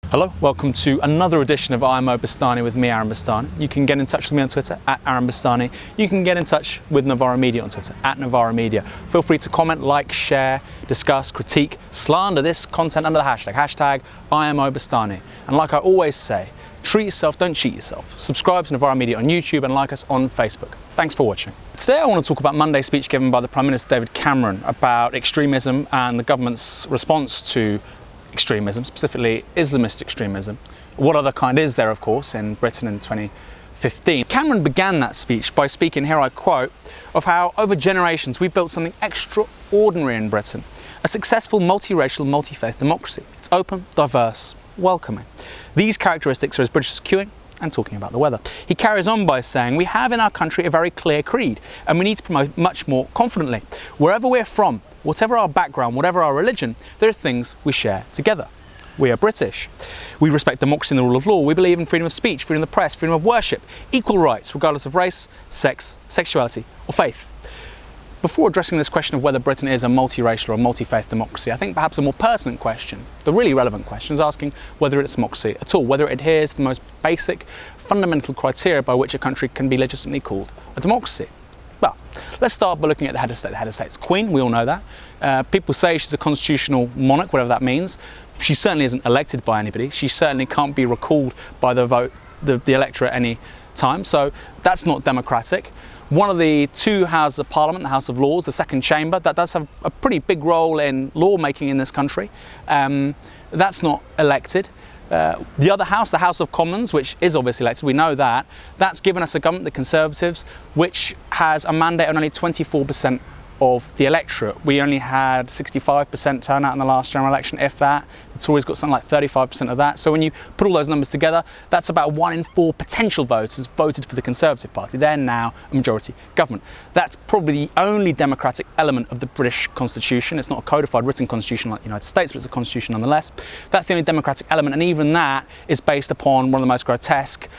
Hello, welcome to another edition of IMO Bastani with me, Aaron Bastani. You can get in touch with me on Twitter, @Aaron Bastani. You can get in touch with Novara Media on Twitter, @Novara Media. Feel free to comment, like, share, discuss, critique, slander this content under the hashtag IMO Bastani. And like I always say, treat yourself, don't cheat yourself. Subscribe to Novara Media on YouTube and like us on Facebook. Thanks for watching. Today I want to talk about Monday's speech given by the Prime Minister David Cameron about extremism and the government's response to extremism, specifically Islamist extremism. What other kind is there, of course, in Britain in 2015? Cameron began that speech by speaking, here I quote, of how over generations we've built something extraordinary in Britain, a successful multiracial, multi-faith democracy. It's open, diverse, welcoming. These characteristics are as British as queuing and talking about the weather. He carries on by saying, we have in our country a very clear creed and we need to promote much more confidently. Wherever we're from, whatever our background, whatever our religion, there are things we share together. We are British. We respect democracy and the rule of law. We believe in freedom of speech, freedom of the press, freedom of worship, equal rights regardless of race, sex, sexuality or faith. Before addressing this question of whether Britain is a multiracial or a multi-faith democracy, I think perhaps a more pertinent question, the really relevant question, is asking whether it's a democracy at all, whether it adheres to the most basic, fundamental criteria by which a country can be legitimately called a democracy. Well, let's start by looking at the head of state. The head of state's Queen, we all know that. People say she's a constitutional monarch, whatever that means. She certainly isn't elected by anybody. She certainly can't be recalled by the vote, the electorate at any time, so that's not democratic. One of the two houses of Parliament, the House of Lords, the second chamber, that does have a pretty big role in lawmaking in this country. That's not elected. The other house, the House of Commons, which is obviously elected, we know that, that's given us a government, the Conservatives, which has a mandate on only 24% of the electorate. We only had 65% turnout in the last general election, if that. The Tories got something like 35% of that. So when you put all those numbers together, that's about 1 in 4 potential voters voted for the Conservative Party. They're now a majority government. That's probably the only democratic element of the British Constitution. It's not a codified written constitution like the United States, but it's a constitution nonetheless. That's the only democratic element, and even that is based upon one of the most grotesque,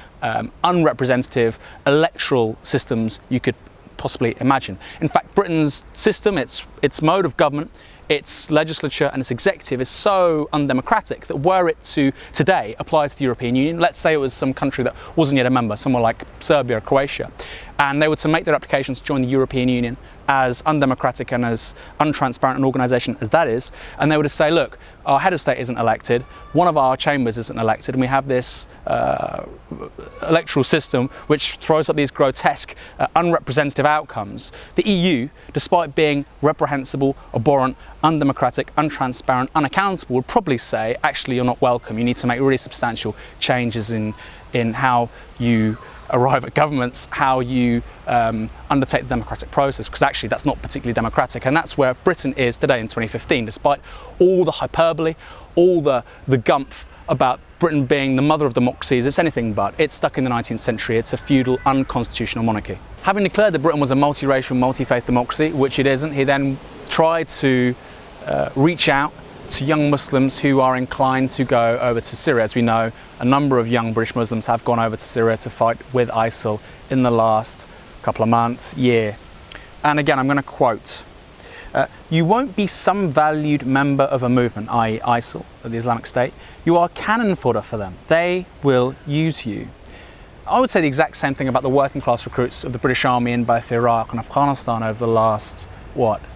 unrepresentative electoral systems you could possibly imagine. In fact, Britain's system, its mode of government, its legislature and its executive is so undemocratic that were it to today apply to the European Union, let's say it was some country that wasn't yet a member, somewhere like Serbia or Croatia, and they were to make their applications to join the European Union, as undemocratic and as untransparent an organisation as that is, and they were to say, look, our head of state isn't elected, one of our chambers isn't elected, and we have this electoral system which throws up these grotesque, unrepresentative outcomes. The EU, despite being reprehensible, abhorrent, undemocratic, untransparent, unaccountable, would probably say, actually, you're not welcome. You need to make really substantial changes in how you arrive at governments, how you undertake the democratic process, because actually that's not particularly democratic, and that's where Britain is today in 2015, despite all the hyperbole, all the gumph about Britain being the mother of democracies. It's anything but. It's stuck in the 19th century. It's a feudal, unconstitutional monarchy. Having declared that Britain was a multiracial, multi-faith democracy, which it isn't, he then tried to reach out to young Muslims who are inclined to go over to Syria. As we know, a number of young British Muslims have gone over to Syria to fight with ISIL in the last couple of months, year. And again, I'm going to quote, you won't be some valued member of a movement, i.e. ISIL, the Islamic State. You are cannon fodder for them. They will use you. I would say the exact same thing about the working class recruits of the British Army in both Iraq and Afghanistan over the last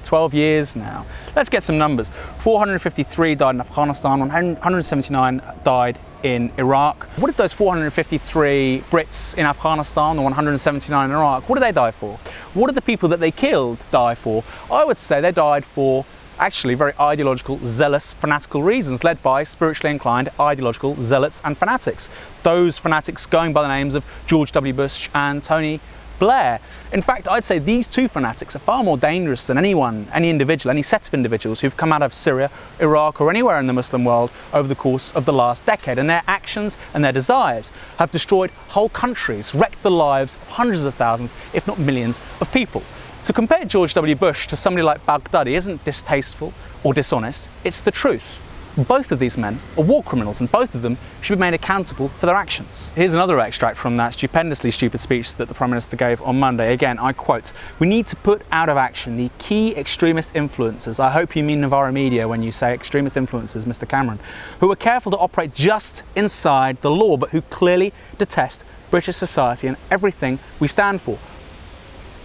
12 years now. Let's get some numbers. 453 died in Afghanistan, 179 died in Iraq. What did those 453 Brits in Afghanistan, the 179 in Iraq, what did they die for? What did the people that they killed die for? I would say they died for actually very ideological, zealous, fanatical reasons, led by spiritually inclined, ideological zealots and fanatics. Those fanatics going by the names of George W. Bush and Tony Blair. In fact, I'd say these two fanatics are far more dangerous than any individual, any set of individuals who've come out of Syria, Iraq or anywhere in the Muslim world over the course of the last decade, and their actions and their desires have destroyed whole countries, wrecked the lives of hundreds of thousands, if not millions of people. To compare George W. Bush to somebody like Baghdadi isn't distasteful or dishonest, it's the truth. Both of these men are war criminals, and both of them should be made accountable for their actions. Here's another extract from that stupendously stupid speech that the Prime Minister gave on Monday. Again, I quote, "We need to put out of action the key extremist influencers," I hope you mean Novara Media when you say extremist influencers, Mr. Cameron, "who are careful to operate just inside the law, but who clearly detest British society and everything we stand for."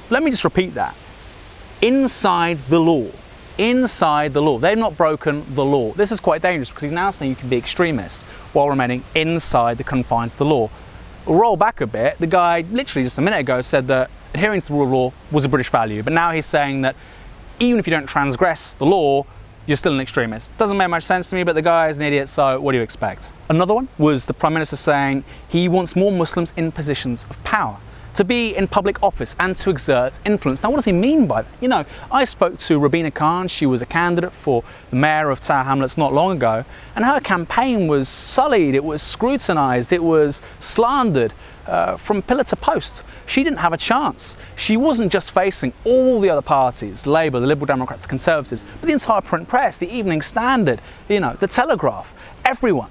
Let me just repeat that. Inside the law. Inside the law. They've not broken the law. This is quite dangerous because he's now saying you can be extremist while remaining inside the confines of the law. Roll back a bit, the guy literally just a minute ago said that adhering to the rule of law was a British value, but now he's saying that even if you don't transgress the law, you're still an extremist. Doesn't make much sense to me, but the guy is an idiot, so what do you expect? Another one was the Prime Minister saying he wants more Muslims in positions of power, to be in public office and to exert influence. Now, what does he mean by that? You know, I spoke to Rabina Khan. She was a candidate for the mayor of Tower Hamlets not long ago, and her campaign was sullied, it was scrutinised, it was slandered from pillar to post. She didn't have a chance. She wasn't just facing all the other parties, Labour, the Liberal Democrats, the Conservatives, but the entire print press, the Evening Standard, you know, the Telegraph, everyone.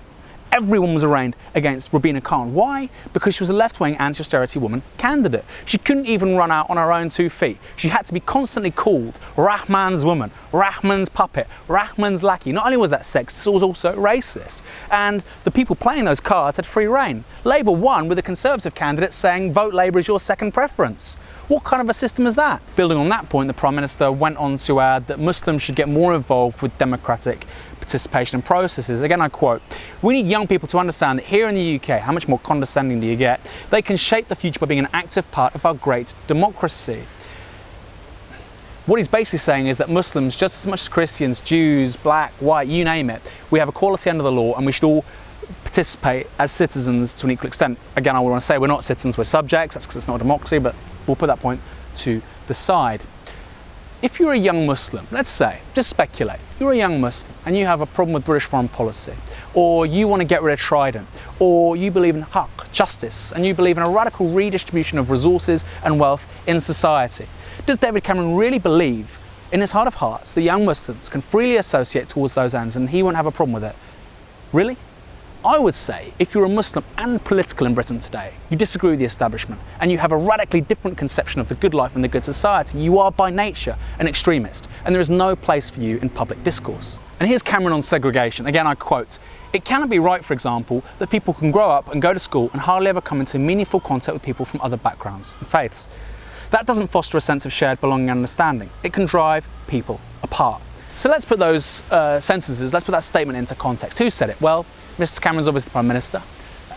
Everyone was arraigned against Rabina Khan. Why? Because she was a left-wing anti-austerity woman candidate. She couldn't even run out on her own 2 feet. She had to be constantly called Rahman's woman, Rahman's puppet, Rahman's lackey. Not only was that sexist, it was also racist. And the people playing those cards had free rein. Labour won with a Conservative candidate saying, "Vote Labour is your second preference." What kind of a system is that? Building on that point, the Prime Minister went on to add that Muslims should get more involved with democratic participation in processes. Again, I quote, "We need young people to understand that here in the UK, how much more condescending do you get? They can shape the future by being an active part of our great democracy." What he's basically saying is that Muslims, just as much as Christians, Jews, black, white, you name it, we have equality under the law and we should all participate as citizens to an equal extent. Again, I want to say we're not citizens, we're subjects. That's because it's not a democracy, but we'll put that point to the side. If you're a young Muslim, let's say, just speculate, you're a young Muslim and you have a problem with British foreign policy, or you want to get rid of Trident, or you believe in haqq, justice, and you believe in a radical redistribution of resources and wealth in society, does David Cameron really believe in his heart of hearts that young Muslims can freely associate towards those ends and he won't have a problem with it? Really? I would say if you're a Muslim and political in Britain today, you disagree with the establishment and you have a radically different conception of the good life and the good society, you are by nature an extremist and there is no place for you in public discourse. And here's Cameron on segregation. Again, I quote, "It cannot be right, for example, that people can grow up and go to school and hardly ever come into meaningful contact with people from other backgrounds and faiths. That doesn't foster a sense of shared belonging and understanding. It can drive people apart." So let's put those sentences, let's put that statement into context. Who said it? Well, Mr. Cameron's obviously the Prime Minister.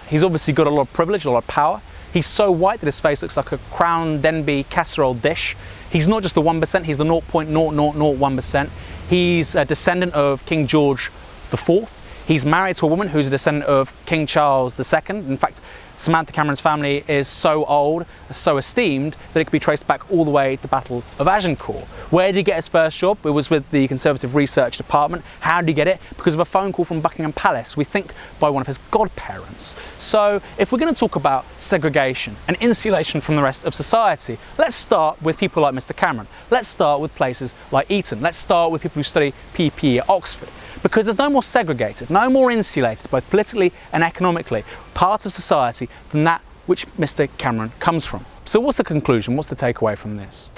He's obviously got a lot of privilege, a lot of power. He's so white that his face looks like a Crown Denby casserole dish. He's not just the 1%, he's the 0.0001%. He's a descendant of King George IV. He's married to a woman who's a descendant of King Charles II. In fact, Samantha Cameron's family is so old, so esteemed, that it could be traced back all the way to the Battle of Agincourt. Where did he get his first job? It was with the Conservative Research Department. How did he get it? Because of a phone call from Buckingham Palace, we think by one of his godparents. So if we're going to talk about segregation and insulation from the rest of society, let's start with people like Mr. Cameron. Let's start with places like Eton. Let's start with people who study PPE at Oxford. Because there's no more segregated, no more insulated, both politically and economically, part of society than that which Mr. Cameron comes from. So what's the conclusion? What's the takeaway from this?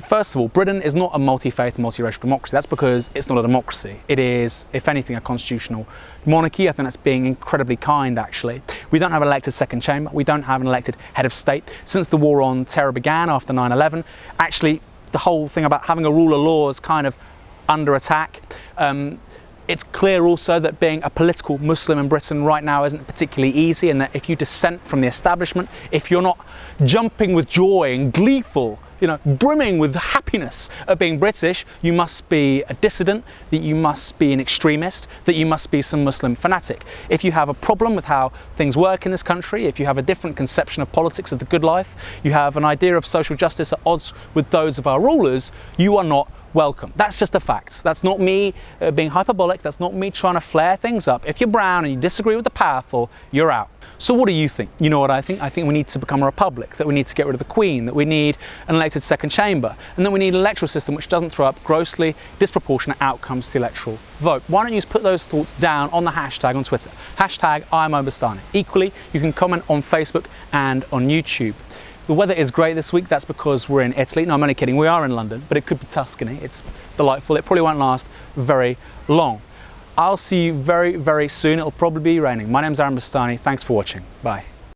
First of all, Britain is not a multi-faith, multi-racial democracy. That's because it's not a democracy. It is, if anything, a constitutional monarchy. I think that's being incredibly kind, actually. We don't have an elected second chamber. We don't have an elected head of state. Since the war on terror began after 9/11, actually, the whole thing about having a rule of law is kind of under attack. It's clear also that being a political Muslim in Britain right now isn't particularly easy, and that if you dissent from the establishment, if you're not jumping with joy and gleeful, brimming with happiness at being British, you must be a dissident, that you must be an extremist, that you must be some Muslim fanatic. If you have a problem with how things work in this country, if you have a different conception of politics, of the good life, you have an idea of social justice at odds with those of our rulers, you are not welcome. That's just a fact. That's not me being hyperbolic. That's not me trying to flare things up. If you're brown and you disagree with the powerful, you're out. So what do you think? You know what I think? I think we need to become a republic, that we need to get rid of the Queen, that we need an elected second chamber, and that we need an electoral system which doesn't throw up grossly disproportionate outcomes to the electoral vote. Why don't you just put those thoughts down on the hashtag on Twitter, hashtag IMO Bastani. Equally, you can comment on Facebook and on YouTube. The weather is great this week. That's because we're in Italy. No, I'm only kidding. We are in London, but it could be Tuscany. It's delightful. It probably won't last very long. I'll see you very, very soon. It'll probably be raining. My name's Aaron Bastani. Thanks for watching. Bye.